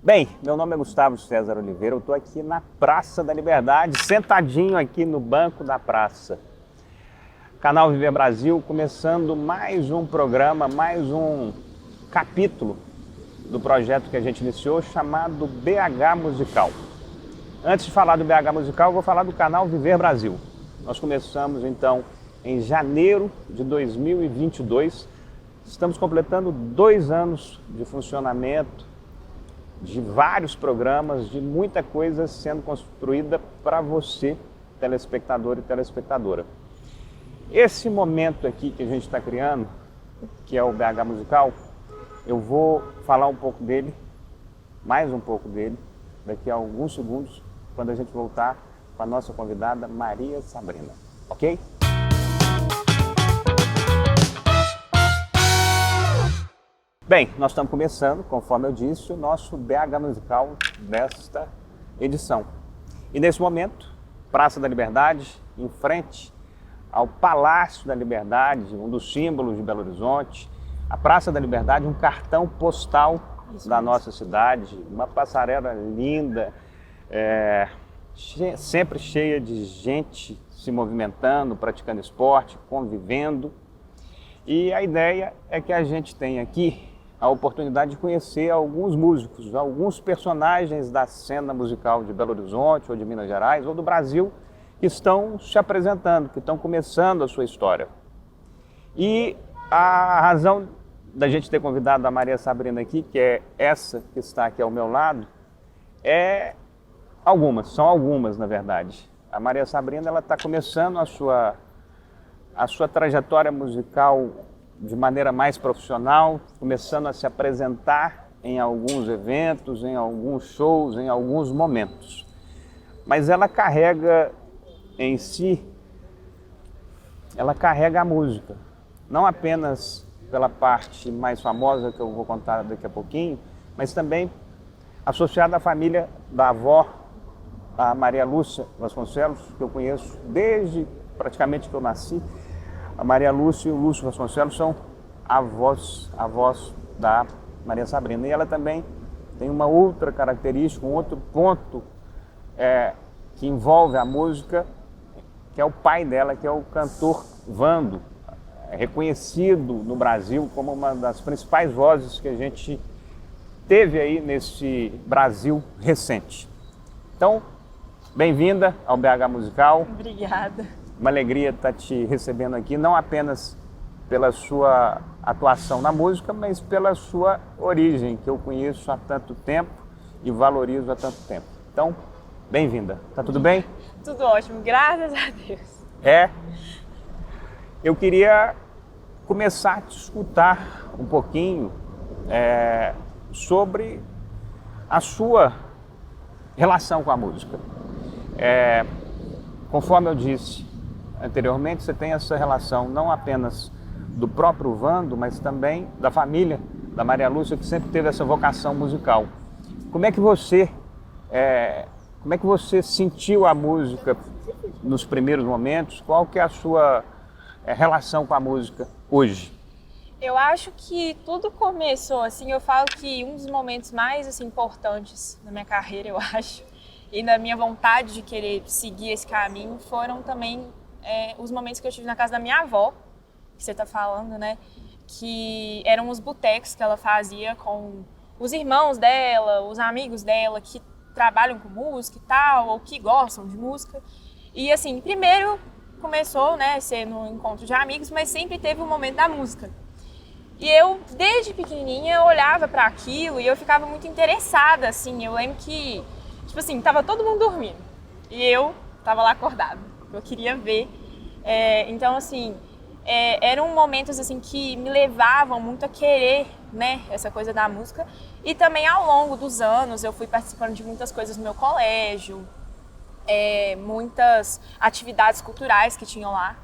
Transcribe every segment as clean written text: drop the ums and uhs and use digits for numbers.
Bem, meu nome é Gustavo César Oliveira, eu estou aqui na Praça da Liberdade, sentadinho aqui no banco da praça. Canal Viver Brasil, começando mais um programa, mais um capítulo do projeto que a gente iniciou, chamado BH Musical. Antes de falar do BH Musical, eu vou falar do canal Viver Brasil. Nós começamos então em janeiro de 2022, estamos completando 2 anos de funcionamento, de vários programas, de muita coisa sendo construída para você, telespectador e telespectadora. Esse momento aqui que a gente está criando, que é o BH Musical, eu vou falar um pouco dele, mais um pouco dele, daqui a alguns segundos, quando a gente voltar com a nossa convidada Maria Sabrina, ok? Bem, nós estamos começando, conforme eu disse, o nosso BH Musical desta edição. E nesse momento, Praça da Liberdade, em frente ao Palácio da Liberdade, um dos símbolos de Belo Horizonte, a Praça da Liberdade, um cartão postal da nossa cidade, uma passarela linda, sempre cheia de gente se movimentando, praticando esporte, convivendo. E a ideia é que a gente tenha aqui a oportunidade de conhecer alguns músicos, alguns personagens da cena musical de Belo Horizonte, ou de Minas Gerais, ou do Brasil, que estão se apresentando, que estão começando a sua história. E a razão da gente ter convidado a Maria Sabrina aqui, que é essa que está aqui ao meu lado, são algumas na verdade. A Maria Sabrina ela está começando a sua trajetória musical de maneira mais profissional, começando a se apresentar em alguns eventos, em alguns shows, em alguns momentos. Mas ela carrega em si, ela carrega a música, não apenas pela parte mais famosa que eu vou contar daqui a pouquinho, mas também associada à família da avó, a Maria Lúcia Vasconcelos, que eu conheço desde praticamente que eu nasci. A Maria Lúcia e o Lúcio Vasconcelos são avós da Maria Sabrina. E ela também tem uma outra característica, um outro ponto que envolve a música, que é o pai dela, que é o cantor Vando, reconhecido no Brasil como uma das principais vozes que a gente teve aí nesse Brasil recente. Então, bem-vinda ao BH Musical. Obrigada. Uma alegria estar te recebendo aqui, não apenas pela sua atuação na música, mas pela sua origem, que eu conheço há tanto tempo e valorizo há tanto tempo. Então, bem-vinda. Tá tudo bem? Tudo ótimo, graças a Deus. Eu queria começar a te escutar um pouquinho sobre a sua relação com a música. Conforme eu disse anteriormente, você tem essa relação não apenas do próprio Vando, mas também da família da Maria Lúcia, que sempre teve essa vocação musical. Como é que você sentiu a música nos primeiros momentos? Qual que é a sua relação com a música hoje? Eu acho que tudo começou, assim, eu falo que um dos momentos mais assim, importantes na minha carreira, eu acho, e na minha vontade de querer seguir esse caminho, foram também os momentos que eu tive na casa da minha avó, que você está falando, né? Que eram os botecos que ela fazia com os irmãos dela, os amigos dela que trabalham com música e tal, ou que gostam de música. E assim, primeiro começou, né, sendo um encontro de amigos, mas sempre teve um momento da música. E eu, desde pequenininha, eu olhava para aquilo e eu ficava muito interessada, assim. Eu lembro que, tipo assim, tava todo mundo dormindo e eu tava lá acordada. Eu queria ver. Então, assim, eram momentos assim que me levavam muito a querer, né, essa coisa da música. E também ao longo dos anos eu fui participando de muitas coisas no meu colégio, muitas atividades culturais que tinham lá.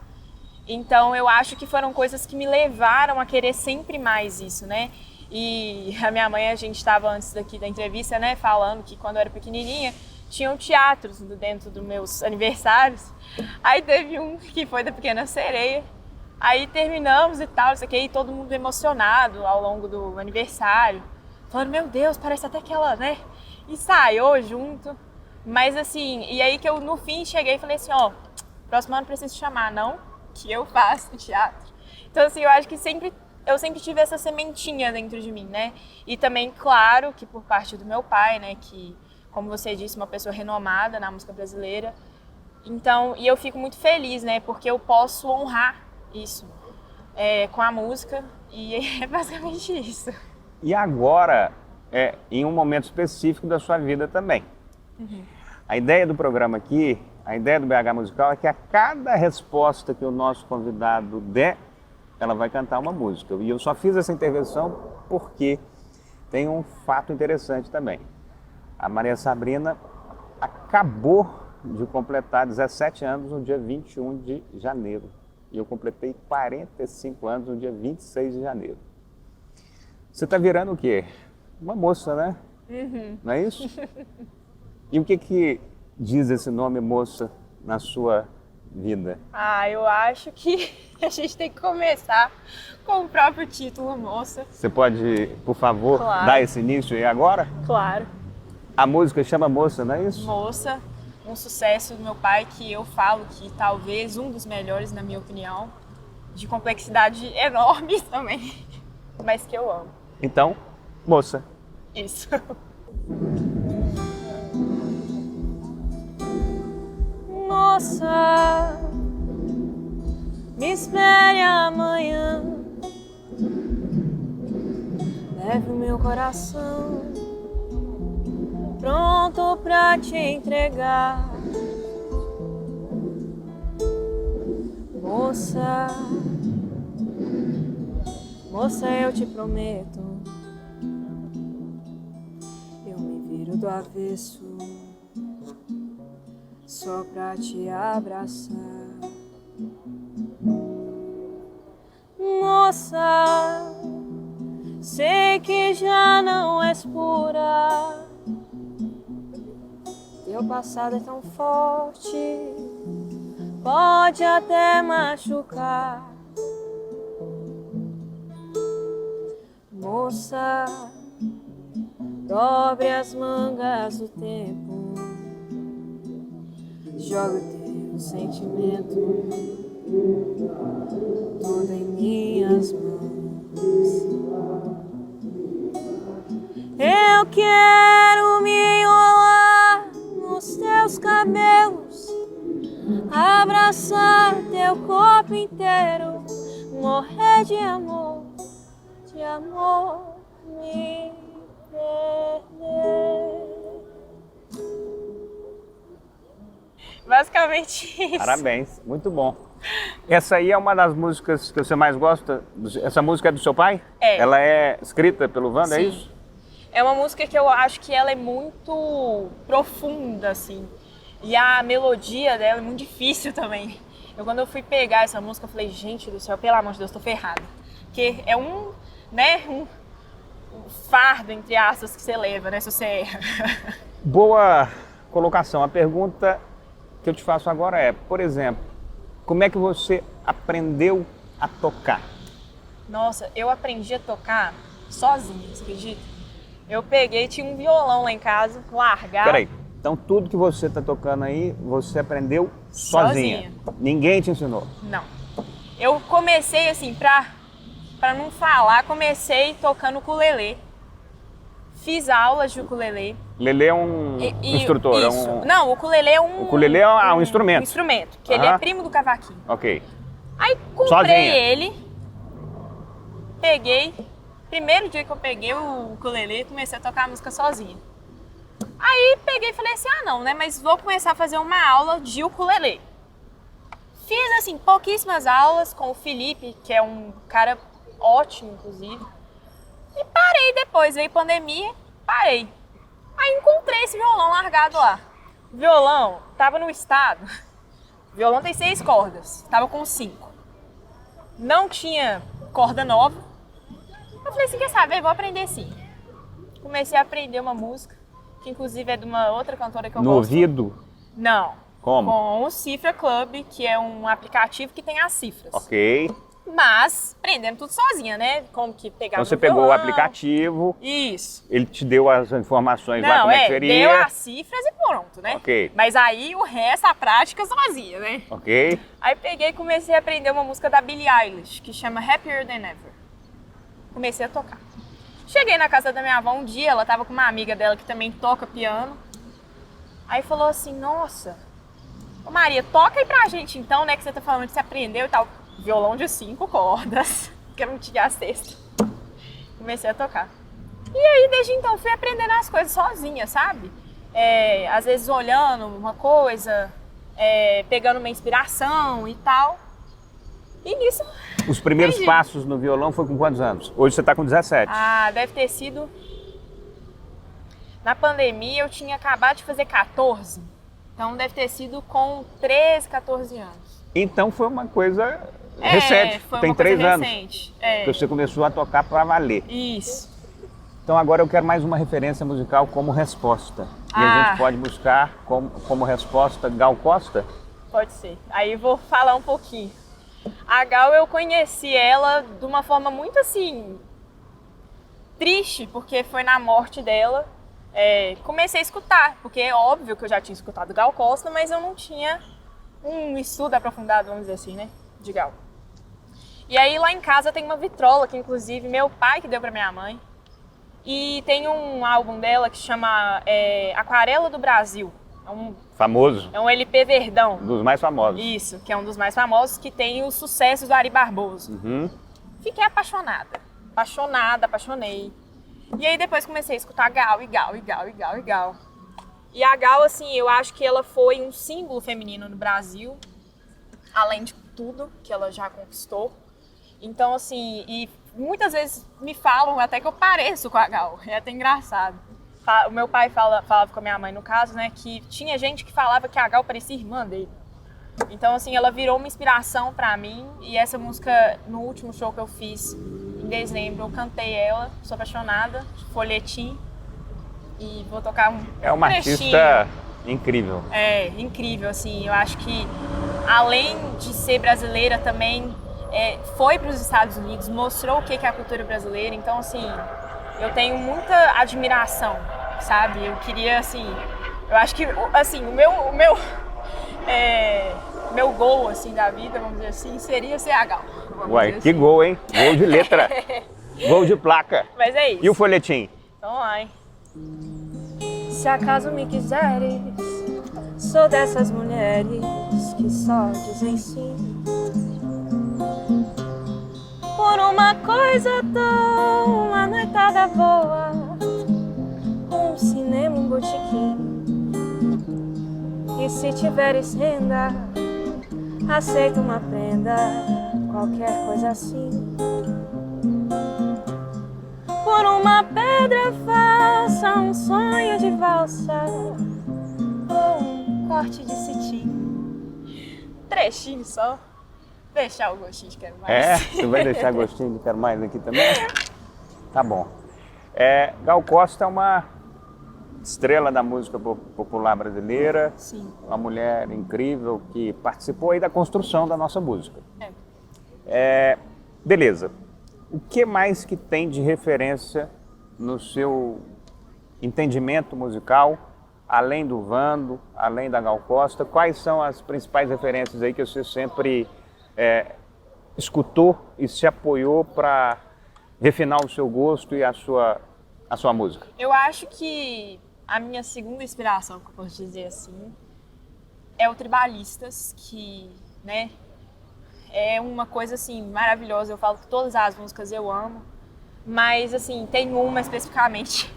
Então eu acho que foram coisas que me levaram a querer sempre mais isso, né? E a minha mãe, a gente estava antes daqui da entrevista, né, falando que quando eu era pequenininha tinham teatros dentro dos meus aniversários. Aí teve um que foi da Pequena Sereia. Aí terminamos e tal, isso aqui, e todo mundo emocionado ao longo do aniversário. Falando, meu Deus, parece até que ela, né, ensaiou junto. Mas assim, e aí que eu no fim cheguei e falei assim, ó, próximo ano preciso te chamar, não? Que eu faço teatro. Então assim, eu acho que eu sempre tive essa sementinha dentro de mim, né? E também, claro, que por parte do meu pai, né, que, como você disse, uma pessoa renomada na música brasileira. Então, e eu fico muito feliz, né, porque eu posso honrar isso com a música, e é basicamente isso. E agora, em um momento específico da sua vida também. A ideia do programa aqui, a ideia do BH Musical é que a cada resposta que o nosso convidado der, ela vai cantar uma música. E eu só fiz essa intervenção porque tem um fato interessante também. A Maria Sabrina acabou de completar 17 anos no dia 21 de janeiro. E eu completei 45 anos no dia 26 de janeiro. Você está virando o quê? Uma moça, né? Não é isso? E o que diz esse nome moça na sua vida? Ah, eu acho que a gente tem que começar com o próprio título, moça. Você pode, por favor, Claro. dar esse início aí agora? Claro. A música chama Moça, não é isso? Moça, um sucesso do meu pai que eu falo que talvez um dos melhores, na minha opinião, de complexidade enorme também, mas que eu amo. Então, Moça. Isso. Moça, me espere amanhã. Leve o meu coração pronto pra te entregar. Moça, moça, eu te prometo, eu me viro do avesso só pra te abraçar. Moça, sei que já não és pura, teu passado é tão forte, pode até machucar. Moça, dobre as mangas do tempo, joga o teu sentimento todo em minhas mãos. Eu quero me enrolar nos teus cabelos, abraçar teu corpo inteiro, morrer de amor me perder. Basicamente isso. Parabéns, muito bom. Essa aí é uma das músicas que você mais gosta? Essa música é do seu pai? É. Ela é escrita pelo Wanda, é Sim. isso? É uma música que eu acho que ela é muito profunda, assim. E a melodia dela é muito difícil também. Quando eu fui pegar essa música, eu falei, gente do céu, pelo amor de Deus, tô ferrada. Porque é um fardo, entre aspas, que você leva, né, se você erra. Boa colocação. A pergunta que eu te faço agora é, por exemplo, como é que você aprendeu a tocar? Nossa, eu aprendi a tocar sozinha, você acredita? Eu peguei, tinha um violão lá em casa, largado. Peraí, então tudo que você está tocando aí, você aprendeu sozinha? Ninguém te ensinou? Não. Eu comecei assim, pra não falar, comecei tocando ukulele. Fiz aulas de ukulele. Lelê é um instrutor? Isso. É um... Não, o ukulele é um... O ukulele é um instrumento? Um instrumento, que ele é primo do cavaquinho. Ok. Aí comprei Sozinha? ele, peguei, primeiro dia que eu peguei o ukulele, comecei a tocar a música sozinha. Aí peguei e falei assim, não, né, mas vou começar a fazer uma aula de ukulele. Fiz, assim, pouquíssimas aulas com o Felipe, que é um cara ótimo, inclusive. E parei depois, veio pandemia, parei. Aí encontrei esse violão largado lá. O violão tava no estado. O violão tem 6 cordas, tava com 5. Não tinha corda nova. Eu falei assim, quer saber, vou aprender sim. Comecei a aprender uma música, que inclusive é de uma outra cantora que eu gosto. No ouvido? Não. Como? Com o Cifra Club, que é um aplicativo que tem as cifras. Ok. Mas aprendendo tudo sozinha, né? Como que pegar Então você no pegou o violão. aplicativo, Isso. ele te deu as informações lá, Não, como é que seria. deu as cifras e pronto, né? Ok. Mas aí o resto, a prática sozinha, né? Ok. Aí peguei e comecei a aprender uma música da Billie Eilish, que chama Happier Than Ever. Comecei a tocar. Cheguei na casa da minha avó um dia, ela tava com uma amiga dela que também toca piano. Aí falou assim, nossa, ô Maria, toca aí pra gente então, né, que você tá falando que você aprendeu e tal. Violão de 5 cordas, que eu não tinha a sexta. Comecei a tocar. E aí, desde então, fui aprendendo as coisas sozinha, sabe? Às vezes olhando uma coisa, pegando uma inspiração e tal. E nisso... Os primeiros entendi. passos no violão foi com quantos anos? Hoje você tá com 17. Ah, deve ter sido... Na pandemia, eu tinha acabado de fazer 14. Então, deve ter sido com 13, 14 anos. Então foi uma coisa recente, foi tem uma coisa 3 anos. recente. Que você começou a tocar pra valer. Isso. Então agora eu quero mais uma referência musical como resposta. E a gente pode buscar como resposta Gal Costa? Pode ser. Aí vou falar um pouquinho. A Gal, eu conheci ela de uma forma muito assim... triste, porque foi na morte dela. Comecei a escutar, porque é óbvio que eu já tinha escutado Gal Costa, mas eu não tinha um estudo aprofundado, vamos dizer assim, né, de Gal. E aí lá em casa tem uma vitrola, que inclusive meu pai que deu pra minha mãe. E tem um álbum dela que chama Aquarela do Brasil. Famoso. É um LP verdão. Dos mais famosos. Isso, que é um dos mais famosos, que tem os sucessos do Ari Barbosa. Uhum. Fiquei apaixonada. Apaixonei. E aí depois comecei a escutar Gal. E a Gal, assim, eu acho que ela foi um símbolo feminino no Brasil, além de tudo que ela já conquistou. Então, assim, e muitas vezes me falam até que eu pareço com a Gal. É até engraçado. O meu pai falava com a minha mãe, no caso, né, que tinha gente que falava que a Gal parecia irmã dele. Então, assim, ela virou uma inspiração pra mim. E essa música, no último show que eu fiz, em dezembro, eu cantei ela, sou apaixonada, Folhetim. E vou tocar um É uma trechinho. artista incrível. É, incrível, assim. Eu acho que, além de ser brasileira, também foi para os Estados Unidos, mostrou o que é a cultura brasileira. Então, assim, eu tenho muita admiração, sabe? Eu queria, assim... Eu acho que, assim, o meu gol, assim, da vida, vamos dizer assim, seria ser a Gal. Uai, que gol, hein? Gol de letra. Gol de placa. Mas é isso. E o folhetim? Então, ai. Se acaso me quiseres, sou dessas mulheres que só dizem sim. Por uma coisa tão, uma noitada boa, um cinema, um botequim. E se tiveres renda, aceita uma prenda, qualquer coisa assim. Por uma pedra faça um sonho de valsa ou um corte de cetim. Trechinho só. Deixar o gostinho de quero mais. Você vai deixar gostinho de quero mais aqui também? Tá bom. Gal Costa é uma estrela da música popular brasileira. Sim. Uma mulher incrível que participou aí da construção da nossa música. Beleza. O que mais que tem de referência no seu entendimento musical, além do Vando, além da Gal Costa? Quais são as principais referências aí que você sempre escutou e se apoiou para refinar o seu gosto e a sua música? Eu acho que a minha segunda inspiração, que eu posso dizer assim, é o Tribalistas, que, né, é uma coisa, assim, maravilhosa. Eu falo que todas as músicas eu amo, mas, assim, tem uma especificamente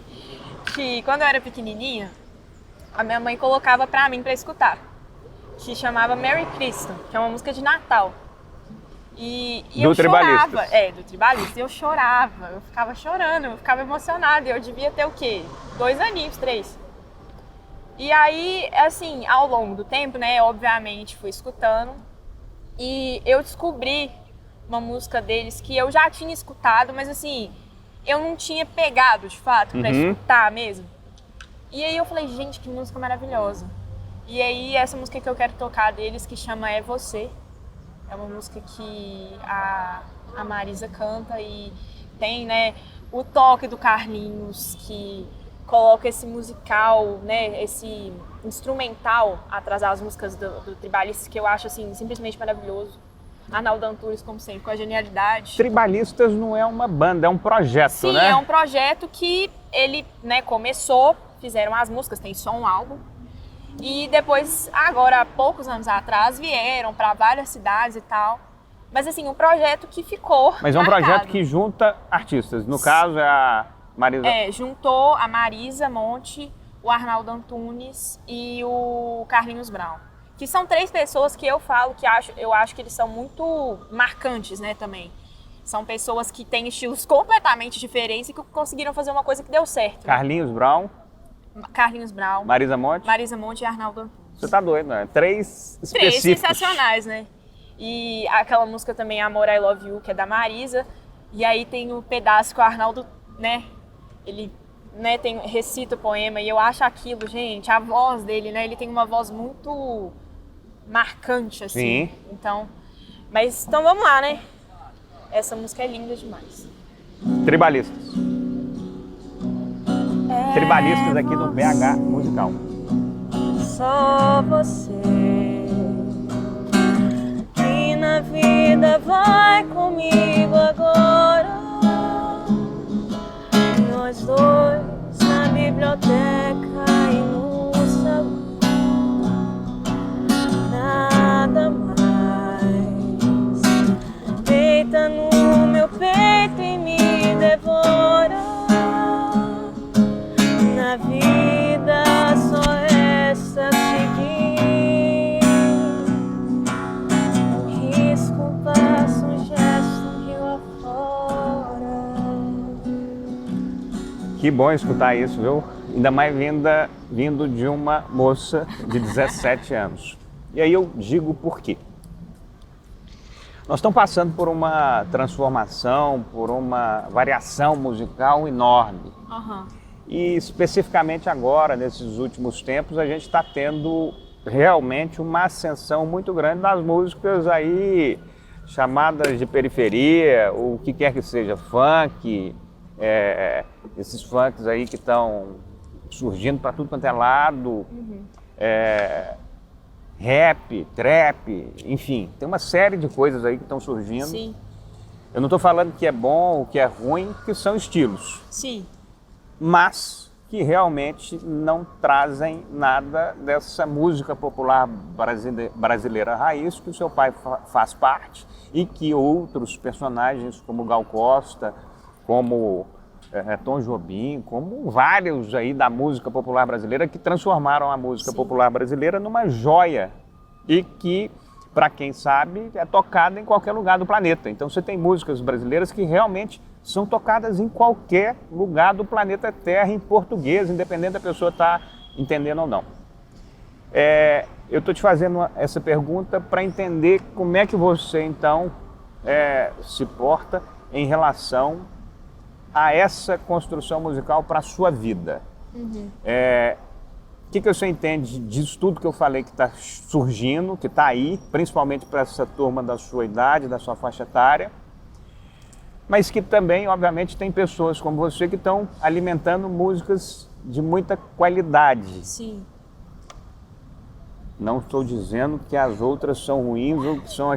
que, quando eu era pequenininha, a minha mãe colocava pra mim pra escutar, que chamava Merry Christmas, que é uma música de Natal. E eu chorava. Do Tribalista. Eu chorava, eu ficava chorando, eu ficava emocionada. Eu devia ter o quê? 2 aninhos, 3. E aí, assim, ao longo do tempo, né, obviamente fui escutando. E eu descobri uma música deles que eu já tinha escutado, mas assim, eu não tinha pegado de fato pra escutar mesmo. E aí eu falei, gente, que música maravilhosa. E aí essa música que eu quero tocar deles, que chama É Você, É uma música que a Marisa canta e tem, né, o toque do Carlinhos, que coloca esse musical, né, esse instrumental atrás das músicas do Tribalistas, que eu acho assim simplesmente maravilhoso. Arnaldo Antunes, como sempre, com a genialidade. Tribalistas não é uma banda, é um projeto, Sim, né? é um projeto que ele, né, começou, fizeram as músicas, tem só um álbum. E depois, agora, há poucos anos atrás, vieram para várias cidades e tal. Mas assim, um projeto que ficou Mas é um marcado. projeto que junta artistas. No caso, é a Marisa... juntou a Marisa Monte, o Arnaldo Antunes e o Carlinhos Brown. Que são 3 pessoas que eu falo que eu acho que eles são muito marcantes, né, também. São pessoas que têm estilos completamente diferentes e que conseguiram fazer uma coisa que deu certo. Carlinhos Brown, Marisa Monte e Arnaldo Antunes. Você tá doido, né? 3 específicos. 3 sensacionais, né? E aquela música também, Amor, I Love You, que é da Marisa. E aí tem o pedaço que o Arnaldo, né, ele, né, recita o poema. E eu acho aquilo, gente, a voz dele, né, ele tem uma voz muito marcante, assim. Sim. Então vamos lá, né? Essa música é linda demais. Tribalistas. Tribalistas aqui no BH Musical. Só você que na vida vai comigo agora. Nós dois na biblioteca e no salão. Nada mais. Deita no meu peito e me devora. Na vida só resta seguir. Um risco, um passo, um gesto, um rio afora. Que bom escutar isso, viu? Ainda mais vindo de uma moça de 17 anos. E aí eu digo por quê. Nós estamos passando por uma transformação, por uma variação musical enorme. E especificamente agora, nesses últimos tempos, a gente está tendo realmente uma ascensão muito grande das músicas aí chamadas de periferia, ou o que quer que seja, funk, esses funks aí que estão surgindo para tudo quanto é lado, rap, trap, enfim, tem uma série de coisas aí que estão surgindo. Sim. Eu não estou falando que é bom ou que é ruim, que são estilos. Sim. Mas que realmente não trazem nada dessa música popular brasileira raiz que o seu pai faz parte e que outros personagens como Gal Costa, como Tom Jobim, como vários aí da música popular brasileira que transformaram a música popular brasileira numa joia e que, para quem sabe, é tocada em qualquer lugar do planeta. Então você tem músicas brasileiras que realmente são tocadas em qualquer lugar do planeta Terra, em português, independente da pessoa estar entendendo ou não. Eu estou te fazendo essa pergunta para entender como é que você, então, se porta em relação a essa construção musical para a sua vida. O que você entende disso tudo que eu falei que está surgindo, que está aí, principalmente para essa turma da sua idade, da sua faixa etária, mas que também, obviamente, tem pessoas como você que estão alimentando músicas de muita qualidade. Sim. Não estou dizendo que as outras são ruins ou que são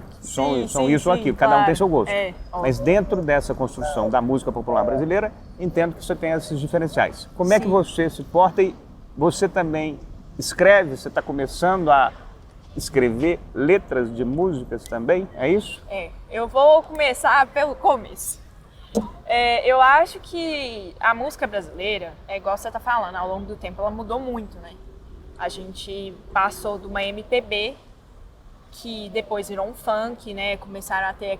isso ou aquilo, cada um claro. tem seu gosto. Mas dentro dessa construção da música popular brasileira, entendo que você tem esses diferenciais. Como é que você se porta e você também escreve, você está começando a escrever letras de músicas também, é isso? Eu vou começar pelo começo. Eu acho que a música brasileira, igual você está falando, ao longo do tempo ela mudou muito, né? A gente passou de uma MPB, que depois virou um funk, né? Começaram a ter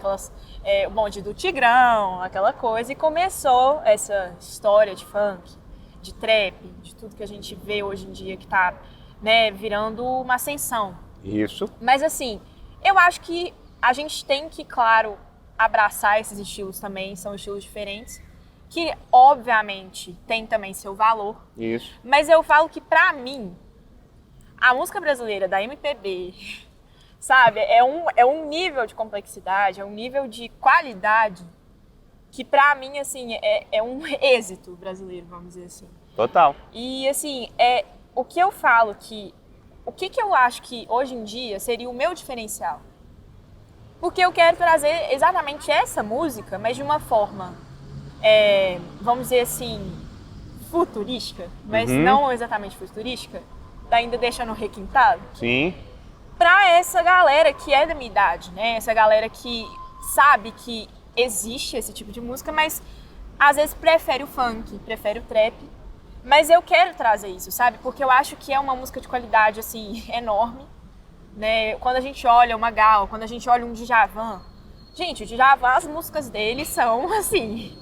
o bonde do Tigrão, aquela coisa, e começou essa história de funk, de trap, de tudo que a gente vê hoje em dia que está, né, virando uma ascensão. Isso. Mas assim, eu acho que a gente tem que, claro, abraçar esses estilos também, são estilos diferentes, que obviamente tem também seu valor. Isso. Mas eu falo que pra mim, a música brasileira da MPB, sabe? É um nível de complexidade, é um nível de qualidade que pra mim, assim, é um êxito brasileiro, vamos dizer assim. Total. E, assim, o que eu falo que... O que eu acho que hoje em dia seria o meu diferencial? Porque eu quero trazer exatamente essa música, mas de uma forma, vamos dizer assim, futurística, mas não exatamente futurística, ainda deixando requintado. Sim. Pra essa galera que é da minha idade, né? Essa galera que sabe que existe esse tipo de música, mas às vezes prefere o funk, prefere o trap. Mas eu quero trazer isso, sabe? Porque eu acho que é uma música de qualidade, assim, enorme, né? Quando a gente olha o Magal, quando a gente olha um Djavan... Gente, o Djavan, as músicas dele são, assim,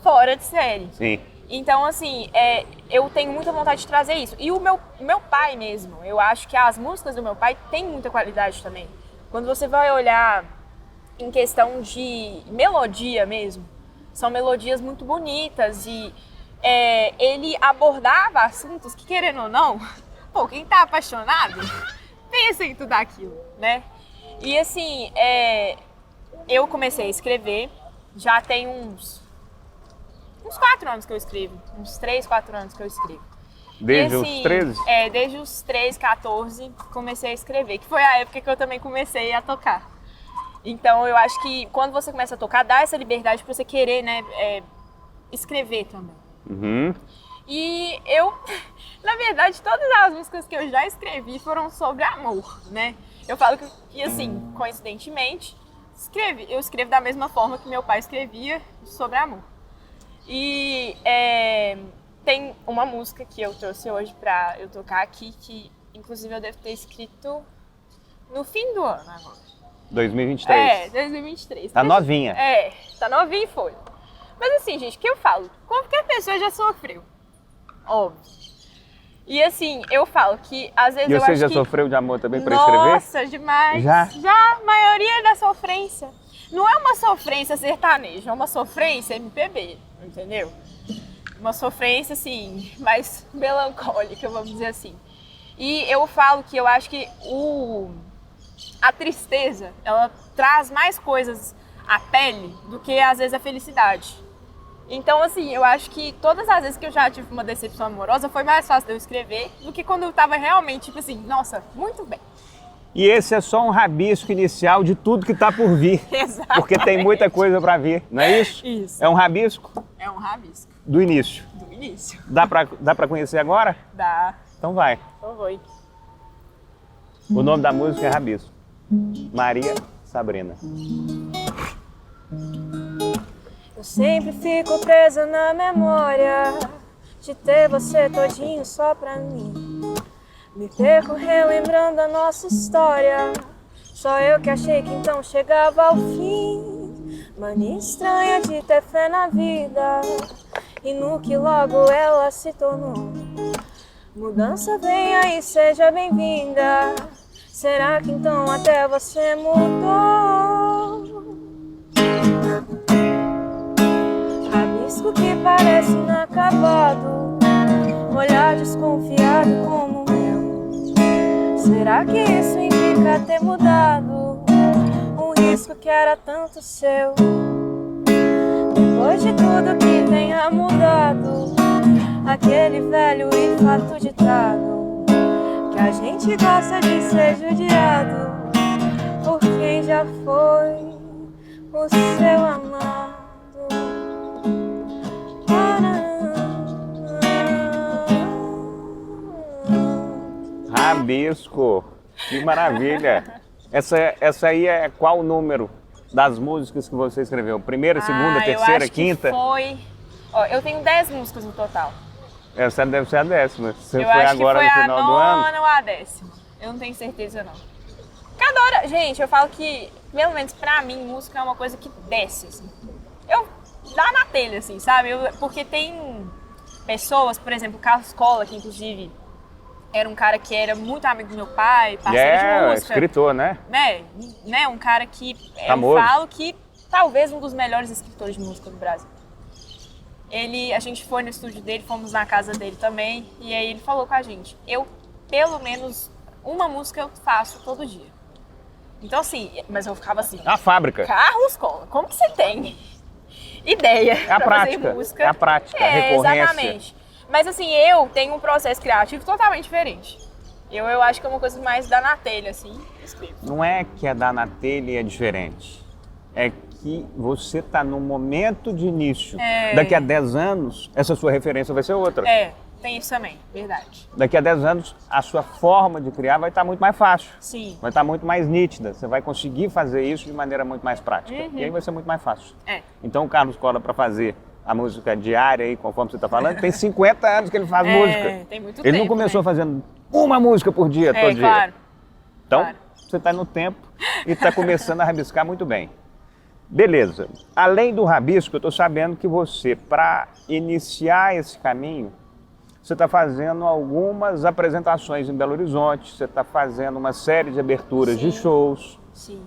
fora de série. Sim. Então, assim, eu tenho muita vontade de trazer isso. E o meu pai mesmo, eu acho que as músicas do meu pai têm muita qualidade também. Quando você vai olhar em questão de melodia mesmo, são melodias muito bonitas e ele abordava assuntos que, querendo ou não, pô, quem tá apaixonado pensa em tudo aquilo, né? E assim, eu comecei a escrever, já tem uns 4 anos que eu escrevo, uns 3, 4 anos que eu escrevo. Desde assim, os 13? Desde os 13, 14, comecei a escrever, que foi a época que eu também comecei a tocar. Então eu acho que quando você começa a tocar, dá essa liberdade pra você querer, né, escrever também. Uhum. E eu, na verdade, todas as músicas que eu já escrevi foram sobre amor, né? Eu falo que assim, coincidentemente, eu escrevo da mesma forma que meu pai escrevia sobre amor. E tem uma música que eu trouxe hoje pra eu tocar aqui, que inclusive eu devo ter escrito no fim do ano agora. 2023. 2023. Tá novinha. Tá novinha e foi. Mas assim, gente, o que eu falo? Qualquer pessoa já sofreu. Óbvio. E assim, eu falo que às vezes E eu você acho já que... sofreu de amor também pra escrever? Nossa, demais. Já? Já, a maioria da sofrência. Não é uma sofrência sertaneja, é uma sofrência MPB, entendeu? Uma sofrência, assim, mais melancólica, vamos dizer assim. E eu falo que eu acho que a tristeza, ela traz mais coisas à pele do que, às vezes, a felicidade. Então, assim, eu acho que todas as vezes que eu já tive uma decepção amorosa, foi mais fácil de eu escrever do que quando eu tava realmente, tipo assim, nossa, muito bem. E esse é só um rabisco inicial de tudo que tá por vir. Exatamente. Porque tem muita coisa pra vir, não é isso? Isso. É um rabisco É um rabisco. do início. Do início. Dá pra conhecer agora? Dá. Então vai. Então foi. O nome da música é Rabisco. Maria Sabrina. Eu sempre fico presa na memória de ter você todinho só pra mim. Me perco relembrando a nossa história. Só eu que achei que então chegava ao fim. Mania estranha de ter fé na vida e no que logo ela se tornou. Mudança vem aí, seja bem-vinda. Será que então até você mudou? Rabisco que parece inacabado, olhar desconfiado como o meu. Será que isso implica ter mudado um risco que era tanto seu? Depois de tudo que tenha mudado, aquele velho e fato ditado que a gente gosta de ser judiado por quem já foi o seu amado. Rabisco. Que maravilha. Essa aí é qual o número das músicas que você escreveu? Primeira, segunda, terceira, eu acho quinta? Que foi... Ó, eu tenho 10 músicas no total. Essa deve ser a 10ª. Você Eu foi acho agora que no foi final a do ano? 9ª ou a 10ª. Eu não tenho certeza, não. Cada hora... Gente, eu falo que, pelo menos pra mim, música é uma coisa que desce, assim. Eu... dá na telha, assim, sabe? Porque tem pessoas, por exemplo, o Carlos Cola, que inclusive era um cara que era muito amigo do meu pai, parceiro de música. Escritor, né? Né? Um cara que Famoso. eu falo que talvez um dos melhores escritores de música do Brasil. A gente foi no estúdio dele, fomos na casa dele também, e aí ele falou com a gente, pelo menos uma música eu faço todo dia. Então, assim, mas eu ficava assim, A fábrica. Carlos Cola, como que você tem ideia É a pra prática. fazer música? É a prática, a recorrência. Exatamente. Mas assim, eu tenho um processo criativo totalmente diferente. Eu acho que é uma coisa mais da na telha, assim, escrevo. Não é que é dar na telha e é diferente. É que você está num momento de início. Daqui a 10 anos, essa sua referência vai ser outra. Tem isso também, verdade. Daqui a 10 anos, a sua forma de criar vai estar muito mais fácil. Sim. Vai estar muito mais nítida. Você vai conseguir fazer isso de maneira muito mais prática. E aí vai ser muito mais fácil. Então, o Carlos Cola, para fazer a música diária, aí, conforme você está falando, tem 50 anos que ele faz música. Tem muito ele tempo, não começou né? fazendo uma música por dia, todo claro. dia. Então, Claro. você está no tempo e está começando a rabiscar muito bem. Beleza. Além do rabisco, eu estou sabendo que você, para iniciar esse caminho, você está fazendo algumas apresentações em Belo Horizonte, você está fazendo uma série de aberturas de shows. Sim.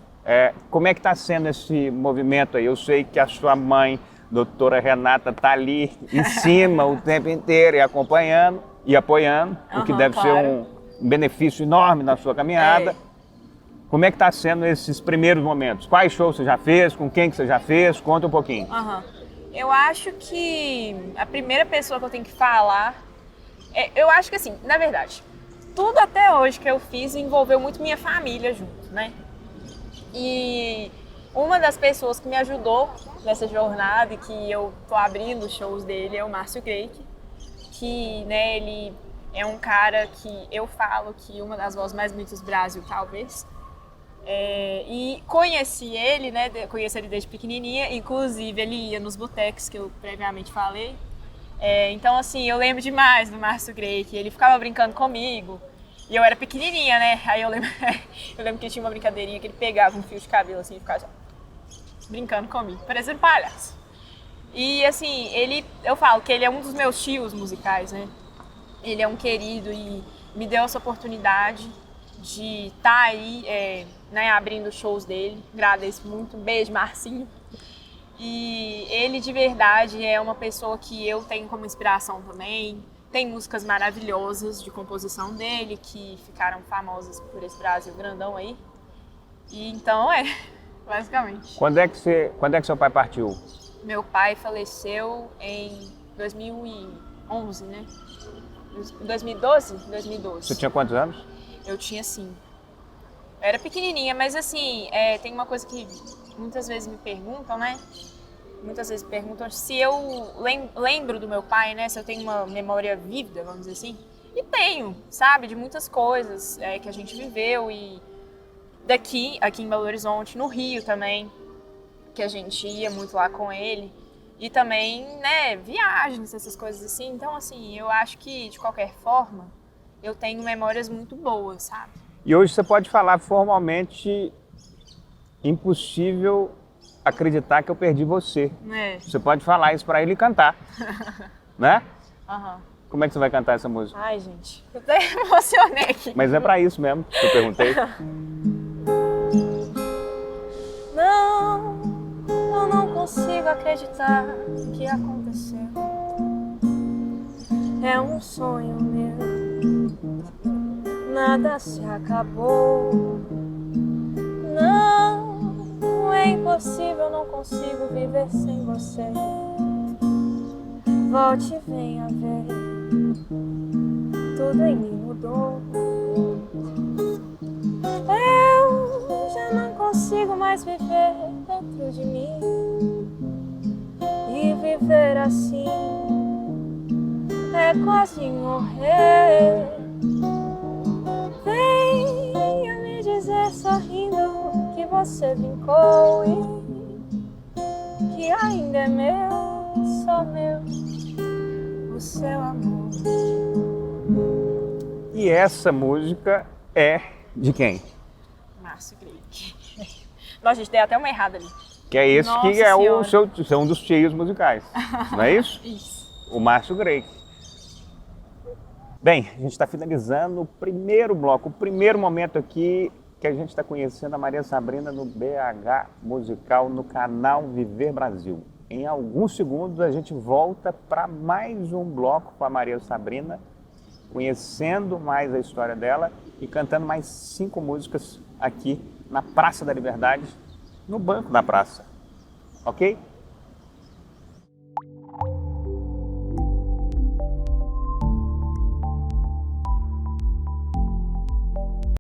Como é que está sendo esse movimento aí? Eu sei que a sua mãe, doutora Renata, está ali em cima o tempo inteiro e acompanhando e apoiando, o que deve ser um benefício enorme na sua caminhada. Como é que está sendo esses primeiros momentos? Quais shows você já fez? Com quem que você já fez? Conta um pouquinho. Eu acho que a primeira pessoa que eu tenho que falar... eu acho que assim, na verdade, tudo até hoje que eu fiz envolveu muito minha família junto, né? E uma das pessoas que me ajudou nessa jornada e que eu tô abrindo os shows dele é o Márcio Greik, que, né, ele é um cara que eu falo que uma das vozes mais bonitas do Brasil, talvez. E conheci ele, né? Conheci ele desde pequenininha, inclusive ele ia nos botecos que eu previamente falei. Então, assim, eu lembro demais do Márcio Greik, ele ficava brincando comigo. E eu era pequenininha, né? Aí eu lembro que tinha uma brincadeirinha que ele pegava um fio de cabelo assim e ficava brincando comigo, parecendo palhaço. E assim, eu falo que ele é um dos meus tios musicais, né? Ele é um querido e me deu essa oportunidade de estar aí, né, abrindo os shows dele. Agradeço muito. Beijo, Marcinho. E ele de verdade é uma pessoa que eu tenho como inspiração também. Tem músicas maravilhosas de composição dele que ficaram famosas por esse Brasil grandão aí. E então basicamente. Quando é que seu pai partiu? Meu pai faleceu em 2011, né? 2012? 2012. Você tinha quantos anos? Eu tinha 5. Eu era pequenininha, mas assim, tem uma coisa que muitas vezes me perguntam, né? Muitas vezes perguntam se eu lembro do meu pai, né? Se eu tenho uma memória vívida, vamos dizer assim. E tenho, sabe? De muitas coisas que a gente viveu e aqui em Belo Horizonte, no Rio também, que a gente ia muito lá com ele. E também, né, viagens, essas coisas assim. Então, assim, eu acho que, de qualquer forma, eu tenho memórias muito boas, sabe? E hoje você pode falar formalmente, impossível acreditar que eu perdi você. Você pode falar isso pra ele e cantar, né? Como é que você vai cantar essa música? Ai, gente, eu até emocionei aqui. Mas é pra isso mesmo que eu perguntei. Não, eu não consigo acreditar que aconteceu. É um sonho meu, nada se acabou. Não, é impossível, não consigo viver sem você. Volte e venha ver, tudo em mim mudou. Eu já não consigo mais viver dentro de mim. E viver assim é quase morrer. Venha me dizer sorrindo que você brincou e que ainda é meu, só meu, o seu amor. E essa música é de quem? Márcio Greik. Nossa, gente, dei até uma errada ali. Que é esse. Nossa que é Senhora. um dos tios musicais, não é isso? Isso. O Márcio Greik. Bem, a gente está finalizando o primeiro bloco, o primeiro momento aqui que a gente está conhecendo a Maria Sabrina no BH Musical, no canal Viver Brasil. Em alguns segundos a gente volta para mais um bloco com a Maria Sabrina, conhecendo mais a história dela e cantando mais 5 músicas aqui na Praça da Liberdade, no banco da praça, ok?